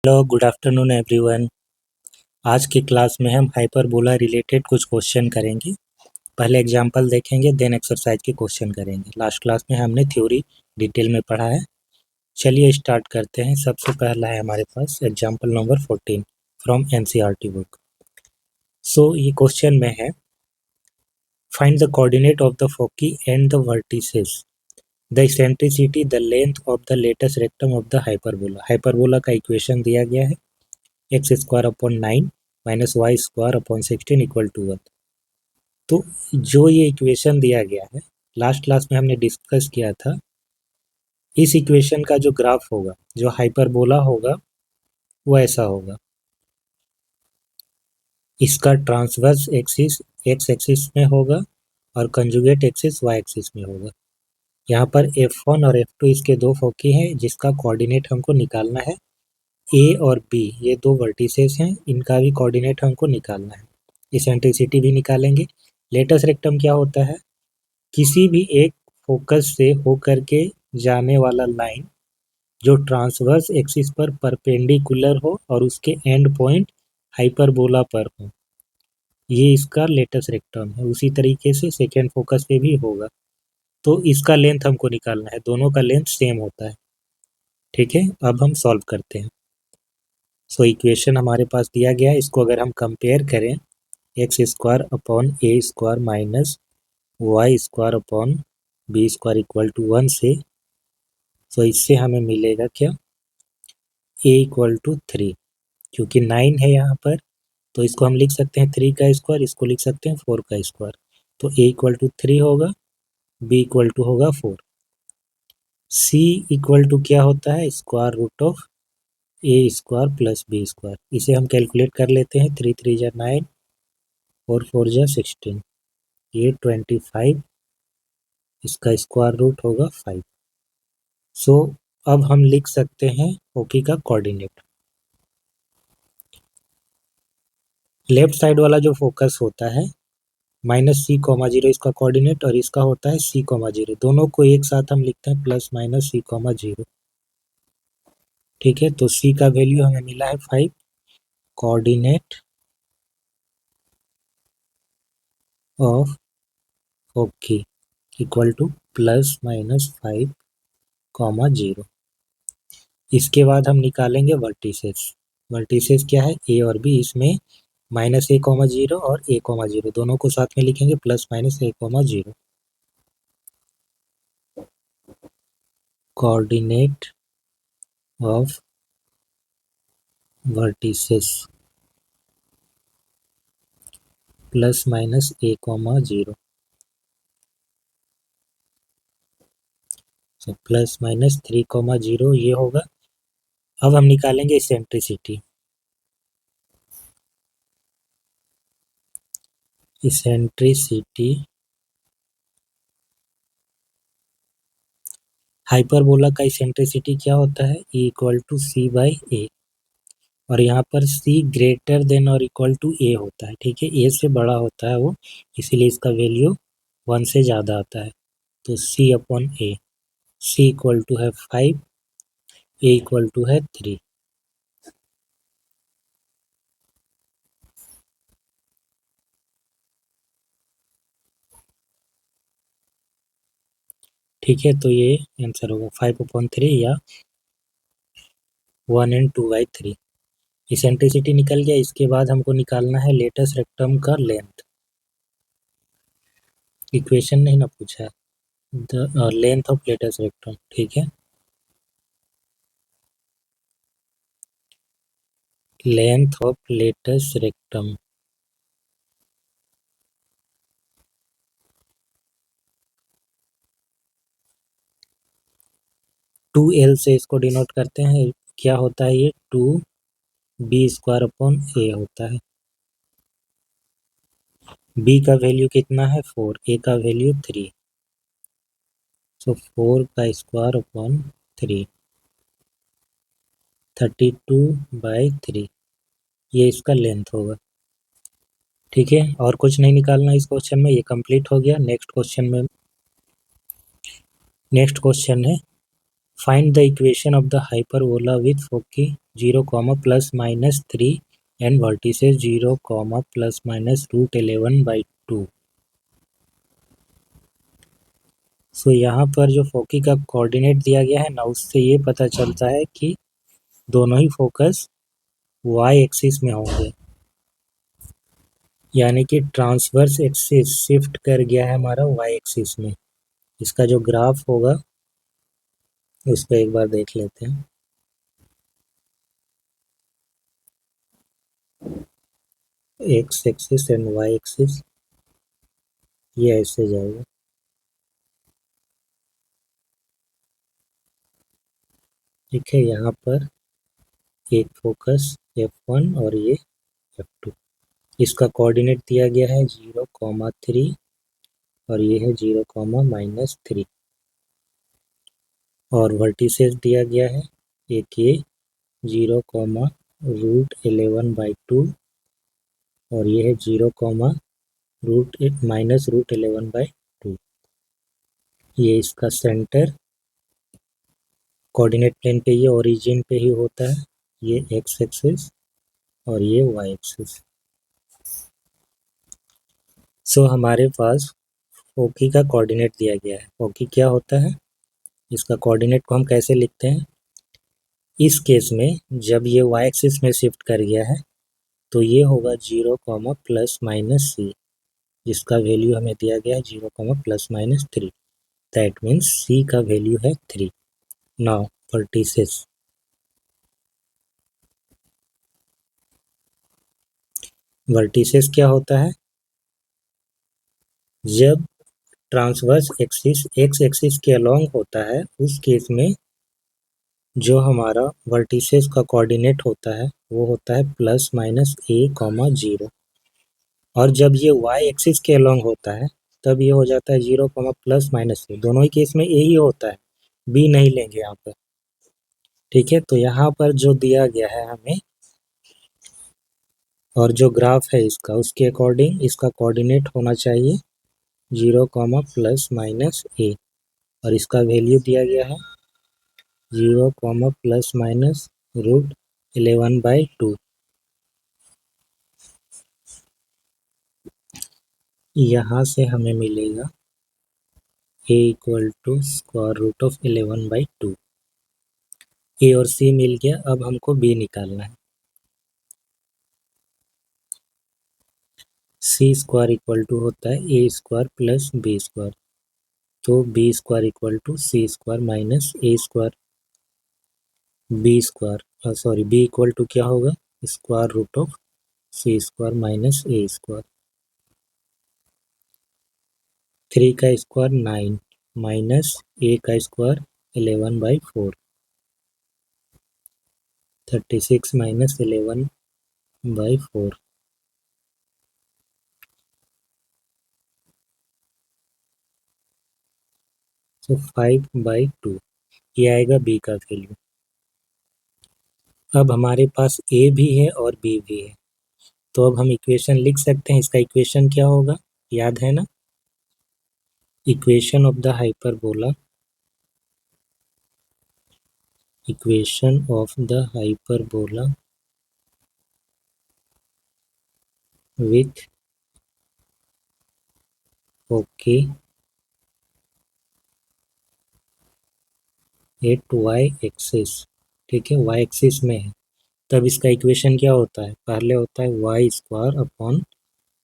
Hello good afternoon everyone. आज की class में हम हाइपरबोला रिलेटेड कुछ क्वेश्चन करेंगे। पहले एग्जांपल देखेंगे, देन एक्सरसाइज के क्वेश्चन करेंगे। लास्ट क्लास में हमने थ्योरी डिटेल में पढ़ा है। चलिए स्टार्ट करते हैं। सबसे पहला है हमारे पास example number 14 from NCERT book. So ये क्वेश्चन में है, find the coordinate of the foci and the vertices, the eccentricity, the length of the latus rectum of the hyperbola. Hyperbola का इक्वेशन दिया गया है x square upon 9 minus Y square upon 16 equal to 1। तो जो ये equation दिया गया है, लास्ट क्लास में हमने डिस्कस किया था। इस इक्वेशन का जो ग्राफ होगा, जो हाइपरबोला होगा, वो ऐसा होगा। इसका ट्रांसवर्स एक्सिस एक्स एक्सिस में होगा और कंजुगेट एक्सिस वाई एक्सिस में होगा। यहाँ पर F1 और F2 इसके दो फोकी हैं, जिसका कोऑर्डिनेट हमको निकालना है। ए और बी ये दो वर्टिसेस हैं, इनका भी कोऑर्डिनेट हमको निकालना है। इसेंट्रिसिटी भी निकालेंगे। लेटेस्ट रेक्टम क्या होता है? किसी भी एक फोकस से होकर के जाने वाला लाइन जो ट्रांसवर्स एक्सिस पर परपेंडिकुलर हो और उसके एंड पॉइंट हाइपरबोला पर हो, ये इसका लेटेस्ट रेक्टम है। उसी तरीके से सेकेंड फोकस पे भी होगा। तो इसका लेंथ हमको निकालना है, दोनों का लेंथ सेम होता है। ठीक है, अब हम सॉल्व करते हैं। सो इक्वेशन हमारे पास दिया गया है, इसको अगर हम कंपेयर करें X square upon A square minus Y square upon B square equal to 1 से, तो इससे हमें मिलेगा क्या? A equal to 3। क्योंकि 9 है यहाँ पर, तो इसको हम लिख सकते हैं 3 का स्क्वायर, इसको लिख सकते हैं 4 का स्क्वायर। तो ए इक्वल टू 3 होगा, बी इक्वल टू होगा 4। सी इक्वल टू क्या होता है? Square root of A square plus B square. इसे हम कैलकुलेट कर लेते हैं। 3 3 जा 9 और 4 जा 16, ये 25, इसका स्क्वायर रूट होगा 5। सो अब हम लिख सकते हैं ओकी का कोऑर्डिनेट। लेफ्ट साइड वाला जो फोकस होता है -c,0 इसका कोऑर्डिनेट, और इसका होता है c,0। दोनों को एक साथ हम लिखते हैं +-c,0। ठीक है, तो c का वैल्यू हमें मिला है 5। कोऑर्डिनेट ऑफ ओकी इक्वल टू +-5,0। इसके बाद हम निकालेंगे वर्टिसेस। वर्टिसेस क्या है? ए और बी। इसमें -a,0 और a,0 दोनों को साथ में लिखेंगे +-a,0। Coordinate of vertices +-a,0, तो +-3,0 ये होगा। अब हम निकालेंगे इसेंट्रिसिटी। इसेंट्रिसिटी हाइपरबोला का इसेंट्रिसिटी क्या होता है? E इक्वल टू c/a, और यहाँ पर c ग्रेटर देन और इक्वल टू a होता है। ठीक है, a से बड़ा होता है वो, इसीलिए इसका वैल्यू 1 से ज़्यादा आता है। तो c/a, c इक्वल टू है 5, a इक्वल टू है 3। ठीक है, तो ये आंसर होगा 5/3 या 1 and 2/3। इसेंट्रिसिटी निकल गया। इसके बाद हमको निकालना है लेटेस्ट रेक्टम का लेंथ। इक्वेशन नहीं ना पूछा है, the length of latus rectum. ठीक है, length of latus rectum. Two L से इसको डिनोट करते हैं। क्या होता है ये? 2b² अपॉन a होता है। b का वैल्यू कितना है? 4, a का वैल्यू 3, सो 4 का स्क्वायर अपॉन 3, 32/3, ये इसका लेंथ होगा। ठीक है, और कुछ नहीं निकालना इस क्वेश्चन में, ये कंप्लीट हो गया। नेक्स्ट क्वेश्चन है find the equation of the hyperbola with foci 0, plus minus 3 and vertices 0, plus minus √11/2। सो यहाँ पर जो फोकी का कोऑर्डिनेट दिया गया है ना, उससे ये पता चलता है कि दोनों ही फोकस y एक्सिस में होंगे, यानी कि ट्रांसवर्स एक्सिस शिफ्ट कर गया है हमारा y एक्सिस में। इसका जो ग्राफ होगा उसको एक बार देख लेते हैं। X axis and Y axis ये ऐसे जाएगा। ठीक है, यहाँ पर एक फोकस F1 और ये F2। इसका कोऑर्डिनेट दिया गया है 0, 3 और ये है 0, -3 और वर्टिसेस दिया गया है एक ये 0, √11/2 और ये है 0, -√11/2। ये इसका सेंटर कोऑर्डिनेट प्लेन पे, ये ओरिजिन पे ही होता है, ये एक्स एक्सिस और ये वाई एक्सिस। सो हमारे पास फोकी का कोऑर्डिनेट दिया गया है। फोकी क्या होता है, इसका कोऑर्डिनेट को हम कैसे लिखते हैं। इस केस में जब ये वाई एक्सिस में शिफ्ट कर गया है तो ये होगा 0, प्लस माइनस c, जिसका वैल्यू हमें दिया गया है 0, plus minus 3। That means c का वैल्यू है 3। नाउ वर्टिसेस, वर्टिसेस क्या होता है, जब ट्रांसवर्स एक्सिस एक्स एक्सिस के अलोंग होता है उस केस में जो हमारा वर्टिसेस का कोऑर्डिनेट होता है वो होता है प्लस माइनस a, 0। और जब ये वाई एक्सिस के अलोंग होता है तब ये हो जाता है 0, प्लस माइनस a। दोनों ही केस में a ही होता है, b नहीं लेंगे यहाँ पर। ठीक है, तो यहाँ पर जो दिया गया है हमें और जो ग्राफ है इसका, उसके अकॉर्डिंग इसका कोऑर्डिनेट होना चाहिए 0, प्लस माइनस a और इसका वैल्यू दिया गया है 0, प्लस माइनस √11/2। यहाँ से हमें मिलेगा a = √11/2। a और c मिल गया, अब हमको b निकालना है। c² होता है a² प्लस b², तो b² c² minus a²। b क्या होगा, √c² माइनस a²। 3 का स्क्वायर 9 माइनस a का स्क्वायर 11/4, 36 माइनस 11/4। तो 5/2 ये आएगा b का वैल्यू। अब हमारे पास a भी है और b भी है, तो अब हम इक्वेशन लिख सकते हैं। इसका इक्वेशन क्या होगा, याद है ना, equation of the hyperbola, equation of the hyperbola with okay at Y axis. ठीक है, वाई एक्सिस में है, तब इसका इक्वेशन क्या होता है, पहले होता है y² upon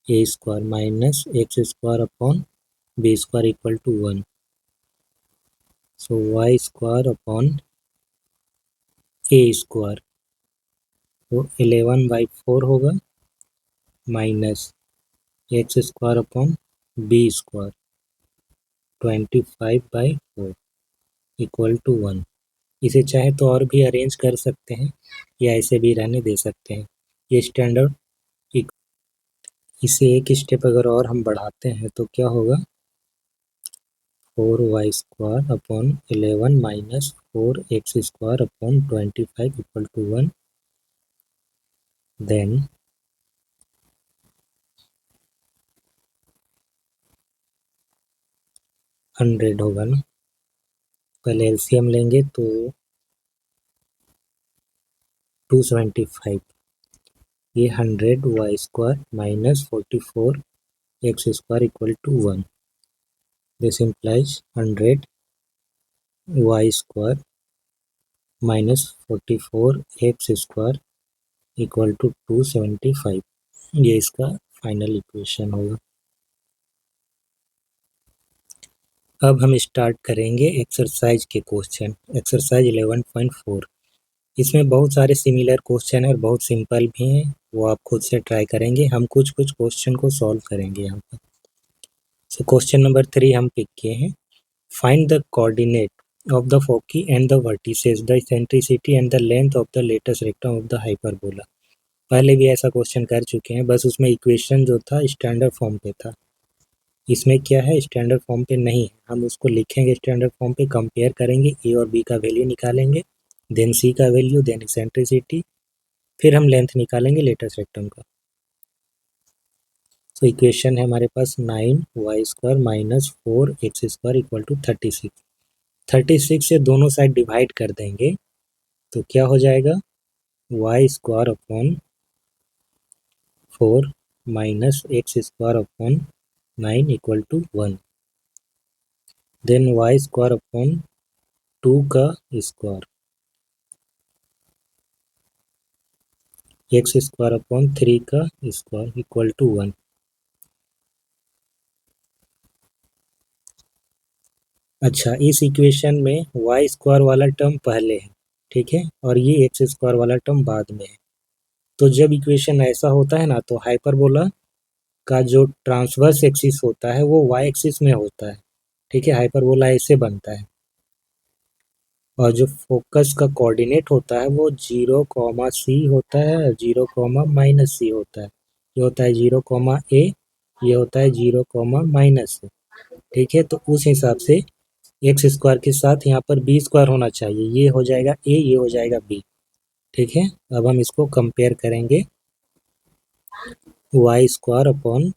a² minus x² upon b² equal to 1। So y² upon a² तो 11/4 होगा minus x² upon b² 25/4 equal to 1। इसे चाहे तो और भी अरेंज कर सकते हैं या ऐसे भी रहने दे सकते हैं, ये स्टैंडर्ड। इसे एक स्टेप अगर और हम बढ़ाते हैं तो क्या होगा, 4y² upon 11 minus 4x² upon 25 equal to 1। Then 100 होगा ना, पहले एलसीएम लेंगे तो 275, ये 100 Y square minus 44 X square equal to 1. This implies 100 Y square minus 44 X square equal to 275. ये इसका फाइनल इक्वेशन होगा. अब हम स्टार्ट करेंगे एक्सरसाइज के क्वेश्चन. एक्सरसाइज 11.4. इसमें बहुत सारे सिमिलर क्वेश्चन है और बहुत सिंपल भी हैं, वो आप खुद से ट्राई करेंगे. हम कुछ क्वेश्चन को सॉल्व करेंगे यहाँ पर. सो क्वेश्चन नंबर 3 हम पिक किए हैं. Find the coordinate of the foci and the vertices, the eccentricity and the length of the latus rectum of the hyperbola. पहले भी ऐसा क्वेश्चन कर चुके हैं, बस उसमें इक्वेशन जो था स्टैंडर्ड फॉर्म पे था. इसमें क्या है, स्टैंडर्ड फॉर्म पे नहीं है. हम उसको लिखेंगे स्टैंडर्ड फॉर्म पे, कंपेयर करेंगे, ए और बी का वैल्यू निकालेंगे, देन सी का वैल्यू, देन एसेंट्रिसिटी, फिर हम लेंथ निकालेंगे लेटेस्ट रेक्टम का. तो इक्वेशन है हमारे पास 9 Y square minus 4 X square equal to 36. 36 से दोनों साइड डिवाइड कर देंगे तो क्या हो जाएगा, Y square upon 4 minus x square upon 9 equal to 1. Then Y square upon 2 का स्क्वायर, एक्स स्क्वायर अपॉन 3 का स्क्वायर इक्वल टू 1. अच्छा, इस इक्वेशन में वाई स्क्वायर वाला टर्म पहले है, ठीक है, और ये एक्स स्क्वायर वाला टर्म बाद में है. तो जब इक्वेशन ऐसा होता है ना, तो हाइपरबोला का जो ट्रांसवर्स एक्सिस होता है वो वाई एक्सिस में होता है, ठीक है. हाइपरबोला ऐसे बनता है, और जो फोकस का कोऑर्डिनेट होता है वो 0, होता है, 0, होता है. ये होता है 0, ये होता है 0, ठीक है. तो उस हिसाब से एक्स स्क्वायर के साथ यहाँ पर बी स्क्वायर होना चाहिए. ये हो जाएगा ए, ये हो जाएगा बी, ठीक है. अब हम इसको कंपेयर करेंगे, Y square upon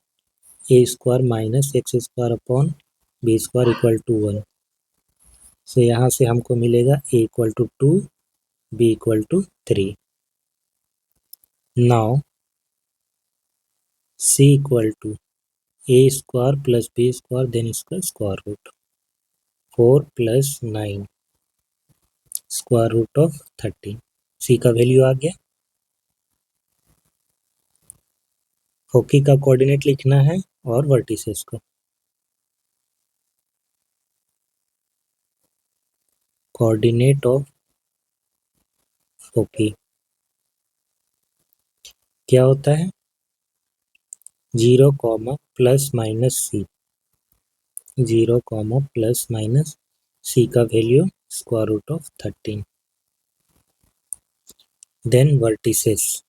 A square minus x square upon B square equal to 1. So यहाँ से हमको मिलेगा A equal to 2, B equal to 3. Now C equal to A square plus B square then इसका square root, 4 plus 9 square root of 13. C का value आ गया. फोकी का coordinate लिखना है और वर्टिसेस का. कोऑर्डिनेट ऑफ फोकी क्या होता है, 0, plus minus C, 0, plus minus C का value square root of 13. Then vertices,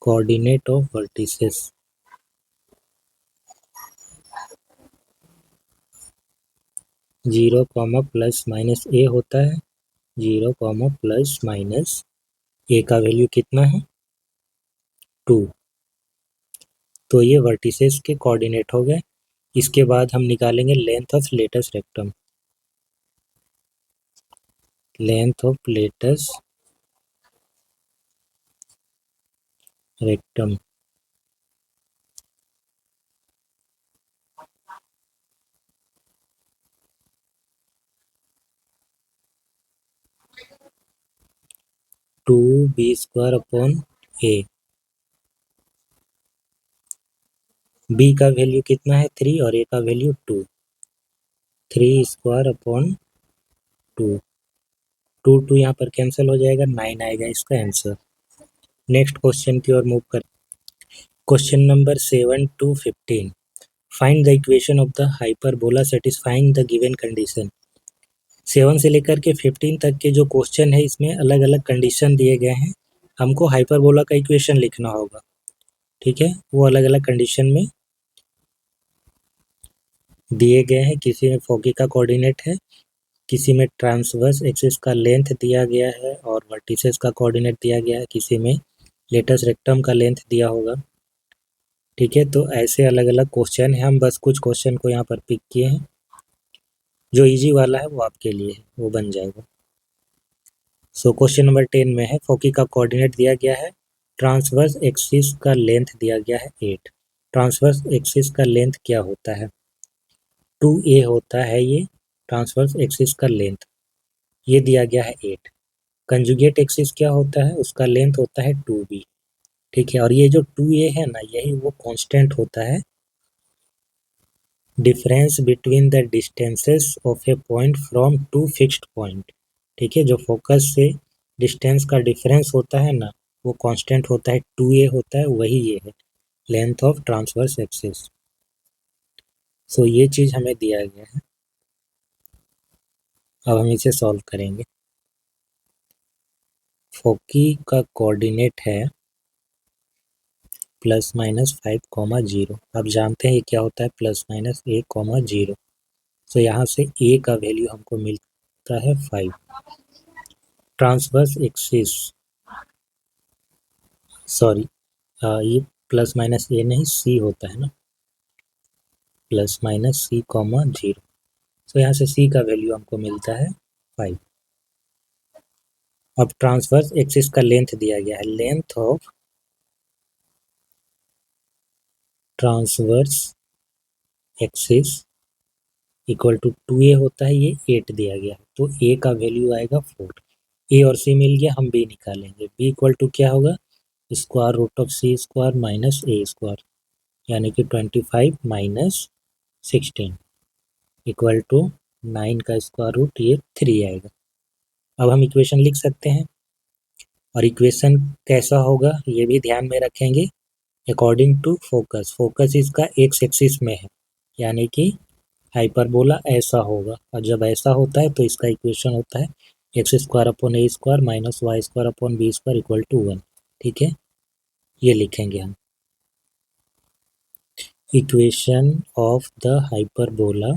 coordinate of vertices 0, plus minus A होता है, 0, प्लस माइनस ए का वैल्यू कितना है, 2. तो ये वर्टिसेस के कोऑर्डिनेट हो गए. इसके बाद हम निकालेंगे length of latus rectum. Length of latus rectum, two b square upon a. B का वैल्यू कितना है, 3, और ए का वैल्यू 2. 3 स्क्वायर अपॉन 2, 2 यहाँ पर कैंसिल हो जाएगा, 9 आएगा इसका आंसर. नेक्स्ट क्वेश्चन की ओर मूव कर. Question number 7 to 15. Find the equation of the hyperbola satisfying the given condition. 7 से लेकर के 15 तक के जो क्वेश्चन है, इसमें अलग अलग कंडीशन दिए गए हैं. हमको हाइपरबोला का इक्वेशन लिखना होगा, ठीक है. वो अलग अलग कंडीशन में दिए गए हैं. किसी में फोकी का कोऑर्डिनेट है, किसी में ट्रांसवर्स एक्सिस का लेंथ दिया गया है और वर्टिसेस का कोऑर्डिनेट दिया गया है, किसी में लेटेस्ट रेक्टम का लेंथ दिया होगा. ठीक है, तो ऐसे अलग अलग क्वेश्चन है, हम बस कुछ क्वेश्चन को यहाँ पर पिक किए हैं। जो इजी वाला है वो आपके लिए है, वो बन जाएगा। सो क्वेश्चन नंबर 10 में है, फोकी का कोऑर्डिनेट दिया गया है, ट्रांसवर्स एक्सिस का लेंथ दिया गया है 8। ट्रांसवर्स एक्सिस का लेंथ क्या होता है? 2a होता है ये ट्रांसवर्स एक्सिस का लेंथ, ये दिया गया है 8। कंजुगेट एक्सिस क्या होता है? उसका लेंथ होता है 2b। ठीक है, और ये जो 2a है ना, यही वो कांस्टेंट होता है, difference between the distances of a point from two fixed point. ठीक है, जो फोकस से डिस्टेंस का डिफरेंस होता है ना, वो कांस्टेंट होता है, 2a होता है, वही ये है लेंथ ऑफ ट्रांसवर्स एक्सिस। सो ये चीज़ हमें दिया गया है, अब हम इसे सॉल्व करेंगे। फोकी का कोऑर्डिनेट है +-5, आप जानते हैं ये क्या होता है, +-a, 0। सो यहाँ से a का वैल्यू हमको मिलता है 5। ट्रांसवर्स एक्सिस, सॉरी, ये +-a नहीं c होता है ना, +-c, 0। सो यहाँ से c का वैल्यू हमको मिलता है 5। अब ट्रांसवर्स एक्सिस का लेंथ दिया गया है, length of transverse axis equal to 2a होता है, ये 8 दिया गया है, तो a का वैल्यू आएगा 4। a और c मिल गया, हम b निकालेंगे। b इक्वल टू क्या होगा, square root of c square minus a square, यानी कि 25 माइनस 16 इक्वल टू 9 का स्क्वायर रूट, ये 3 आएगा। अब हम इक्वेशन लिख सकते हैं, और इक्वेशन कैसा होगा ये भी ध्यान में रखेंगे। अकॉर्डिंग टू फोकस, फोकस इसका एक्स एक्सिस में है, यानी कि हाइपरबोला ऐसा होगा, और जब ऐसा होता है तो इसका इक्वेशन होता है x square upon A square minus Y square upon B square equal to 1। ठीक है, ये लिखेंगे हम। Equation of the hyperbola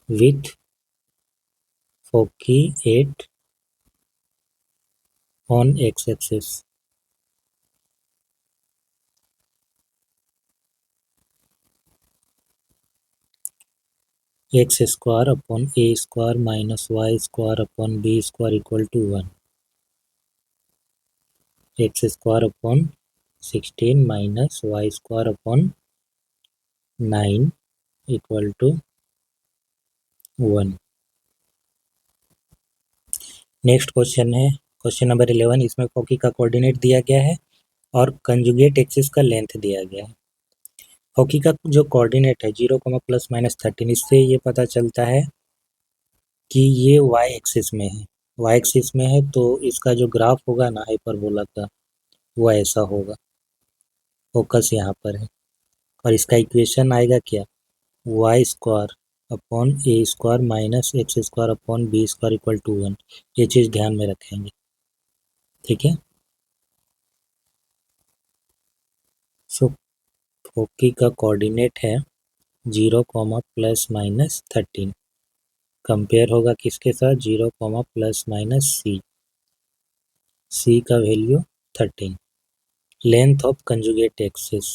with foci at on x axis. X square upon A square minus Y square upon B square equal to 1। X square upon 16 minus Y square upon 9 equal to 1। Next question है question number 11, इसमें फोकी का coordinate दिया गया है और conjugate axis का length दिया गया है। फोकी का जो कोऑर्डिनेट है 0, ±13, इससे ये पता चलता है कि ये वाई एक्सिस में है। वाई एक्सिस में है तो इसका जो ग्राफ होगा ना हाइपरबोला का, वो ऐसा होगा, फोकस यहाँ पर है, और इसका इक्वेशन आएगा क्या, y square upon A square minus x square upon B square equal to 1। ये चीज़ ध्यान में रखेंगे। ठीक है, सो फोकी का कोऑर्डिनेट है 0, ±13, कंपेयर होगा किसके साथ, 0, ±c, c का value 13। Length of conjugate axis,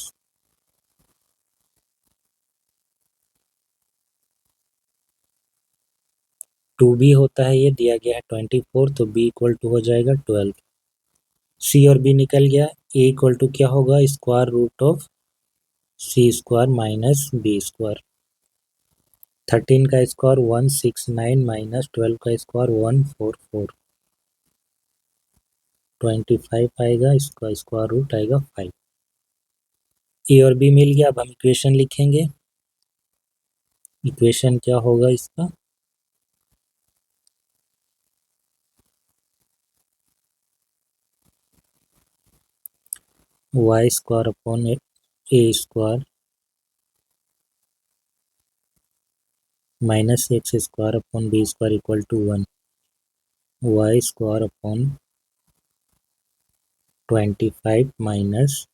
2b होता है, ये दिया गया है 24, तो b इक्वल टू हो जाएगा 12। c और b निकल गया, a इक्वल टू क्या होगा, square root of c square minus b square. 13 का स्क्वायर 169 माइनस 12 का स्क्वायर 144, 25 आएगा, इसका स्क्वायर रूट आएगा 5। ए और बी मिल गया, अब हम इक्वेशन लिखेंगे। इक्वेशन क्या होगा इसका, y square upon A square minus x square upon B square equal to 1। Y square upon 25 minus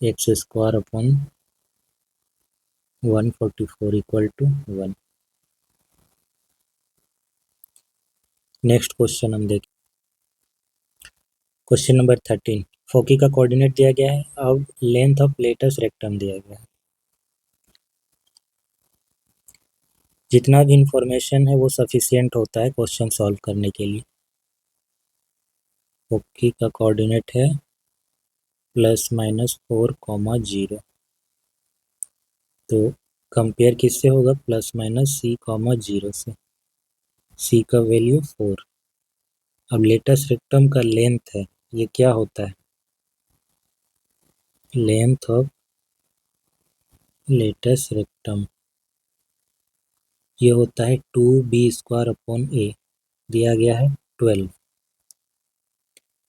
x square upon 144 equal to 1। Next question हम देखें। क्वेश्चन नंबर 13, फोकी का कोऑर्डिनेट दिया गया है, अब लेंथ ऑफ लेटस रेक्टम दिया गया है। जितना भी इंफॉर्मेशन है वो सफिशिएंट होता है क्वेश्चन सॉल्व करने के लिए। फोकी का कोऑर्डिनेट है ±4, 0। तो कंपेयर किससे होगा? ±c, 0 से। c का वैल्यू 4। अब लेटस रेक्टम का लेंथ है, ये क्या होता है? लेंथ ऑफ लेटस रेक्टम ये होता है 2b² a, दिया गया है 12।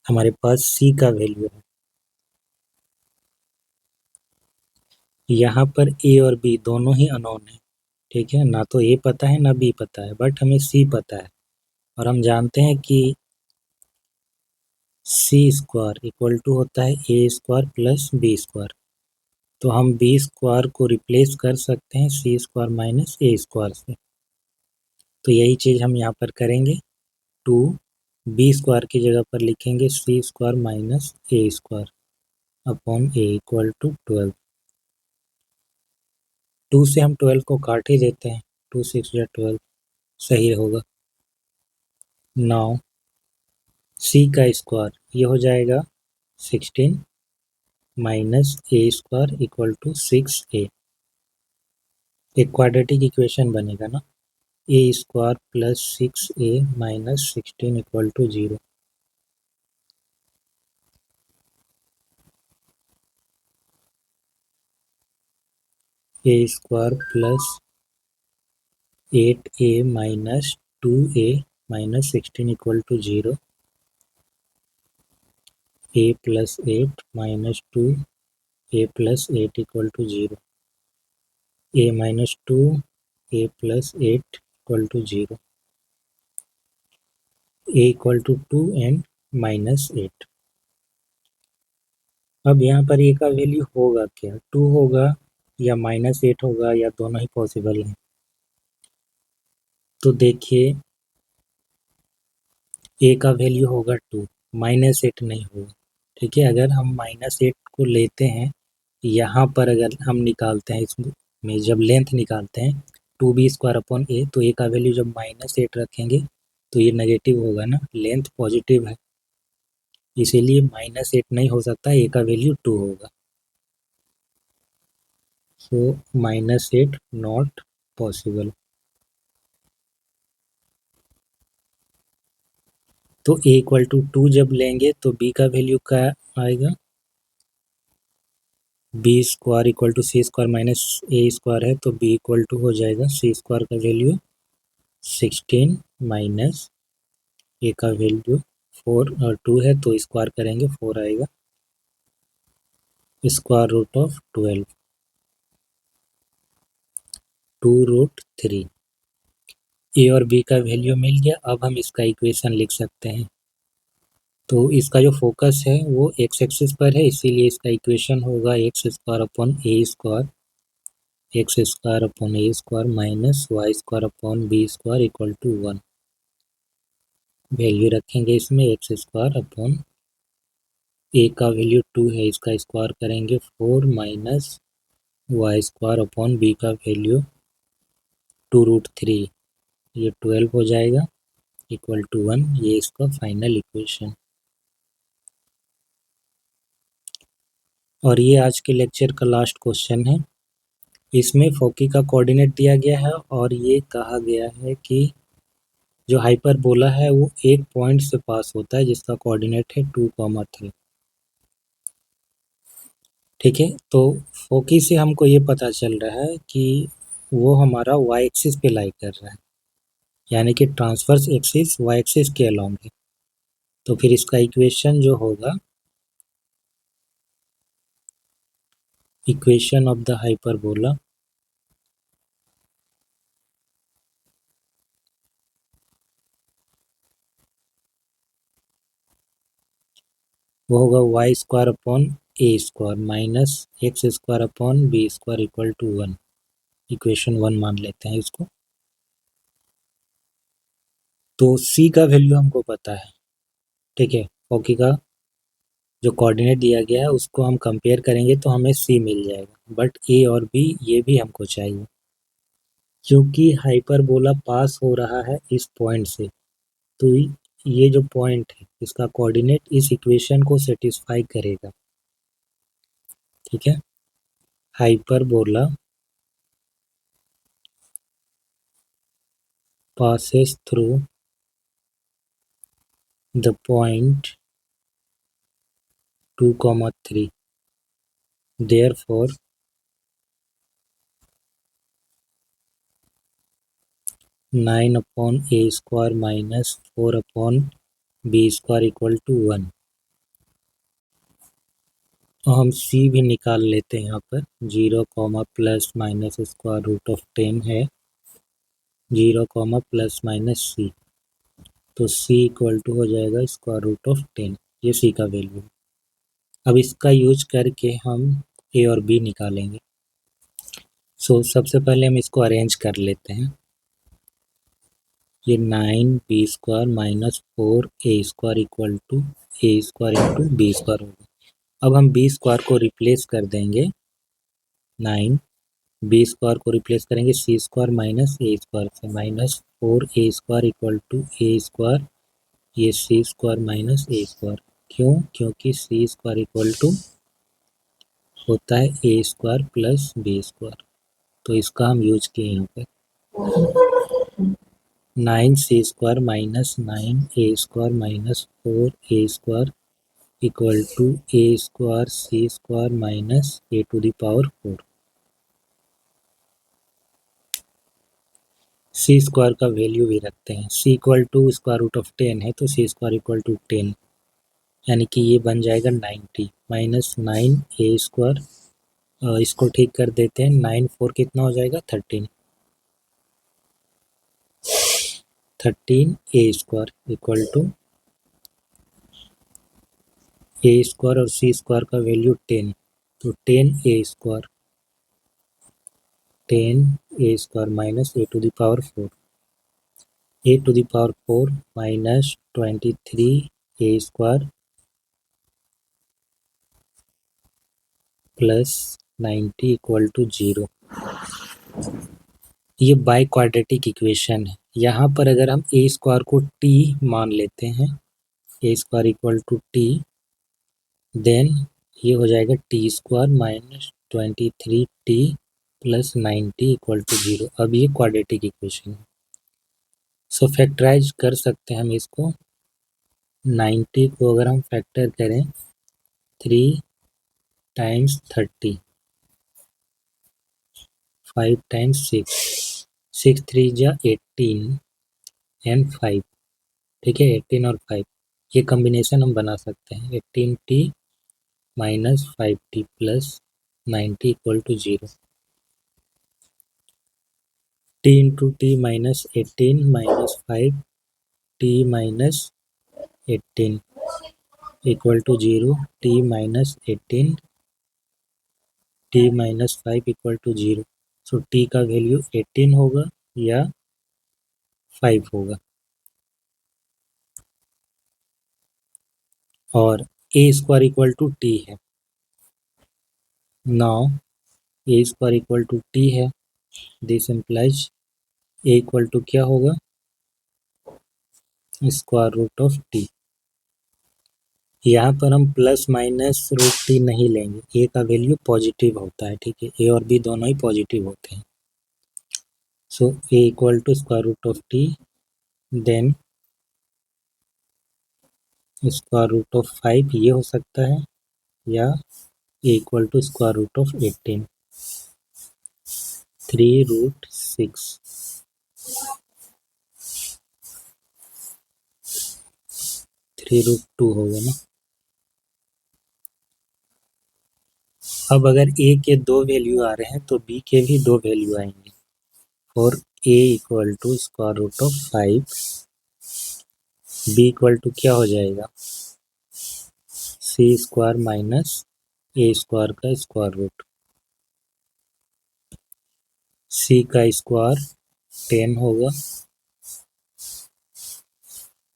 हमारे पास c का वैल्यू है, यहाँ पर a और b दोनों ही अननोन है, ठीक है ना? तो a पता है ना b पता है, बट हमें c पता है। और हम जानते हैं कि c² होता है a² प्लस b²। तो हम b² को रिप्लेस कर सकते हैं c² माइनस a² से। तो यही चीज़ हम यहाँ पर करेंगे। 2b² की जगह पर लिखेंगे c² minus a² upon a equal to 12। 2 से हम 12 को काट ही देते हैं, 2 6 या 12 सही होगा। 9 c का स्क्वायर ये हो जाएगा 16 minus a² equal to 6a। एक क्वाड्रेटिक इक्वेशन बनेगा ना, a² plus 6a minus 16 equal to 0। a² plus 8a minus 2a minus 16 equal to 0। a plus 8 minus 2 a plus 8 equal to 0। a minus 2 a plus 8 equal to 0। a equal to 2 and minus 8। अब यहाँ पर a का value होगा क्या? 2 होगा या minus 8 होगा, या दोनों ही पॉसिबल हैं? तो देखिए a का वैल्यू होगा 2, माइनस 8 नहीं होगा, ठीक है? अगर हम माइनस 8 को लेते हैं यहाँ पर, अगर हम निकालते हैं इसमें जब लेंथ निकालते हैं 2b² अपॉन a, तो a का वैल्यू जब -8 रखेंगे तो ये नेगेटिव होगा ना, लेंथ पॉजिटिव है, इसीलिए -8 नहीं हो सकता, a का वैल्यू 2 होगा। सो -8 नॉट पॉसिबल। तो a इक्वल टू 2 जब लेंगे तो b का वैल्यू क्या आएगा? b² equal to c² minus a² है, तो b इक्वल टू हो जाएगा c² का वैल्यू 16 माइनस a का वैल्यू 4 और 2 है, तो स्क्वायर करेंगे 4 आएगा, स्क्वायर रूट ऑफ 12, 2√3। a और b का वैल्यू मिल गया। अब हम इसका इक्वेशन लिख सकते हैं। तो इसका जो फोकस है वो x एक्सिस पर है, इसीलिए इसका इक्वेशन होगा x² upon a² x² upon a² minus y² upon b² equal to 1। Value रखेंगे इसमें x² अपॉन a का वैल्यू 2 है, इसका स्क्वायर करेंगे 4 माइनस y² अपॉन b का वैल्यू 2√3, ये 12 हो जाएगा इक्वल टू 1। ये इसका फाइनल इक्वेशन। और ये आज के लेक्चर का लास्ट क्वेश्चन है। इसमें फोकी का कोऑर्डिनेट दिया गया है और ये कहा गया है कि जो हाइपरबोला है वो एक पॉइंट से पास होता है जिसका कोऑर्डिनेट है 2,3। ठीक है, तो फोकी से हमको ये पता चल रहा है कि वो हमारा y एक्सिस पे लाई कर रहा है, यानी कि ट्रांसवर्स एक्सिस y एक्सिस के अलोंग है। तो फिर इसका इक्वेशन जो होगा, इक्वेशन ऑफ द हाइपरबोला वो होगा y² upon a² minus x² upon b² equal to 1। Equation 1 मान लेते हैं इसको। तो c का वैल्यू हमको पता है, ठीक है, फोकी का जो कोऑर्डिनेट दिया गया है उसको हम कंपेयर करेंगे तो हमें सी मिल जाएगा, बट ए और बी ये भी हमको चाहिए। क्योंकि हाइपरबोला पास हो रहा है इस पॉइंट से, तो ये जो पॉइंट है इसका कोऑर्डिनेट इस इक्वेशन को सेटिस्फाई करेगा। ठीक है, hyperbola passes through the point 2, 3. Therefore, 9 upon a square minus 4 upon b square equal to 1। तो हम c भी निकाल लेते हैं। यहाँ पर 0, plus minus square root of 10 है, 0, प्लस माइनस c, तो c इक्वल टू हो जाएगा स्क्वायर रूट ऑफ 10। ये c का वैल्यू। अब इसका यूज करके हम a और b निकालेंगे। सो सबसे पहले हम इसको अरेंज कर लेते हैं। ये 9b square minus 4a square equal to a square into b square होगा। अब हम b स्क्वायर को रिप्लेस कर देंगे, 9b स्क्वायर को रिप्लेस करेंगे c square minus a square से, minus 4a square equal to a square, ये c square minus a square. क्यों? क्योंकि c स्क्वायर इक्वल टू होता है a square plus b square, तो इसका हम यूज किए यहाँ पे। 9c square minus 9a square minus 4a square equal to a square c square minus a to the power 4। c square का value भी रखते हैं। c equal to square root of 10 है, तो c स्क्वायर इक्वल टू 10, यानी कि ये बन जाएगा 90 माइनस 9a स्क्वायर। इसको ठीक कर देते हैं, 9 4 कितना हो जाएगा 13, 13a square equal to a square और c स्क्वायर का वैल्यू 10, तो 10a square, 10a square minus a to the power 4, a to the power 4 minus 23a square plus 90 equal to 0। ये बाई क्वाड्रेटिक इक्वेशन है। यहाँ पर अगर हम a square को t मान लेते हैं, a square equal to t, then ये हो जाएगा t square minus 23t plus 90 equal to 0। अब ये क्वाड्रेटिक इक्वेशन है। सो फैक्टराइज कर सकते हैं हम इसको। 90 को अगर हम फैक्टर करें 3 टाइम्स 30, 5 टाइम्स 6, 6 3 जा 18 एंड 5। ठीक है, 18 और 5 ये कॉम्बिनेशन हम बना सकते हैं। 18t minus 5t plus 90 equal to 0। t into t minus 18 minus 5t minus 18 equal to 0। t minus 18 t minus 5 equal to 0। So t का वैल्यू 18 होगा या 5 होगा। और a square equal to t है। Now a square equal to t है, this implies a equal to क्या होगा square root of t। यहाँ पर हम प्लस माइनस रूट टी नहीं लेंगे, a का वैल्यू पॉजिटिव होता है। ठीक है, a और b दोनों ही पॉजिटिव होते हैं। So a equal to square root of t, then square root of 5 ये हो सकता है, या a equal to square root of 18, 3 root 6, 3 root 2 होगा ना। अब अगर a के दो वैल्यू आ रहे हैं तो b के भी दो वैल्यू आएंगे। और a equal to square root of 5, b equal to क्या हो जाएगा c square minus a square का स्क्वायर रूट। c का स्क्वायर 10 होगा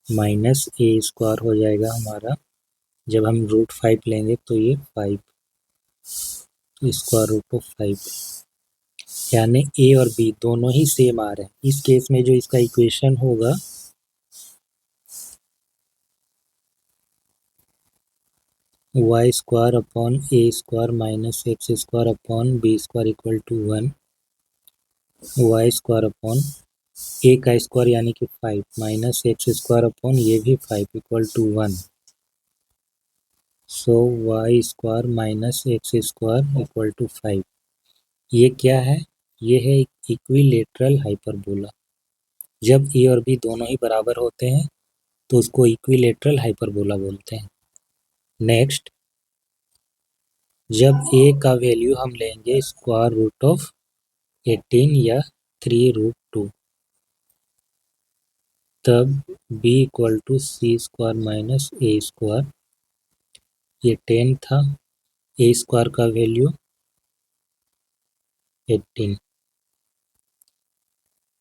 माइनस a स्क्वायर हो जाएगा हमारा जब हम √5 लेंगे तो ये 5 स्क्वायर रूट ऑफ 5, यानी ए और बी दोनों ही सेम आ रहे हैं। इस केस में जो इसका इक्वेशन होगा y square upon A square minus x square upon B square equal to 1, Y square upon A का स्क्वायर यानी कि 5 माइनस एक्स स्क्वायर अपॉन ये भी 5 equal to 1। So y square minus x square equal to 5। ये क्या है? ये है इक्विलेटरल हाइपरबोला। जब ए और बी दोनों ही बराबर होते हैं तो उसको इक्विलेटरल हाइपरबोला बोलते हैं। नेक्स्ट, जब ए का वैल्यू हम लेंगे स्क्वायर रूट ऑफ 18 या 3√2, तब b equal to c square minus a square, ये 10 था, ए स्क्वायर का वैल्यू 18।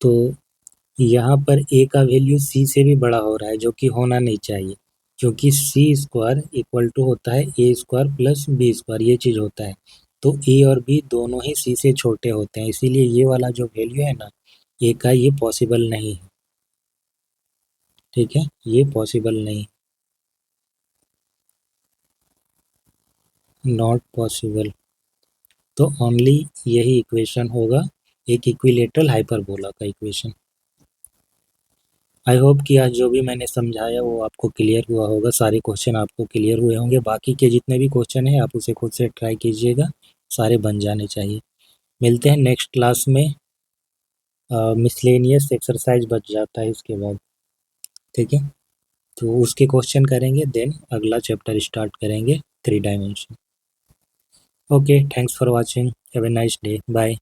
तो यहाँ पर ए का वैल्यू सी से भी बड़ा हो रहा है, जो कि होना नहीं चाहिए, क्योंकि सी स्क्वायर इक्वल टू होता है ए स्क्वायर प्लस बी स्क्वायर, ये चीज़ होता है। तो ए और बी दोनों ही सी से छोटे होते हैं, इसीलिए ये वाला जो वैल्यू है ना ए का, ये पॉसिबल नहीं है। ठीक है, ये पॉसिबल नहीं, नॉट पॉसिबल। तो ओनली यही इक्वेशन होगा, एक इक्विलेटरल हाइपरबोला का इक्वेशन। आई होप कि आज जो भी मैंने समझाया वो आपको क्लियर हुआ होगा, सारे क्वेश्चन आपको क्लियर हुए होंगे। बाकी के जितने भी क्वेश्चन हैं आप उसे खुद से ट्राई कीजिएगा, सारे बन जाने चाहिए। मिलते हैं नेक्स्ट क्लास में, मिसलेनियस एक्सरसाइज बच जाता है उसके बाद। ठीक है, तो उसके क्वेश्चन करेंगे, देन अगला चैप्टर स्टार्ट करेंगे 3 dimension. Okay, thanks for watching, have a nice day, bye.